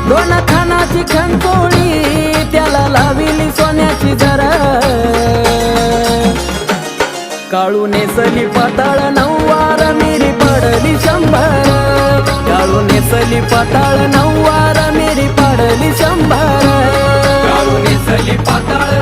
दोन खानाची खंतोळी त्याला लाविली सोन्याची झर काळू नेसली पाताळ नऊवार मिरी पडली 100 काळू नेसली पाताळ नऊवार मिरी पडली 100 काळू नेसली पाताळ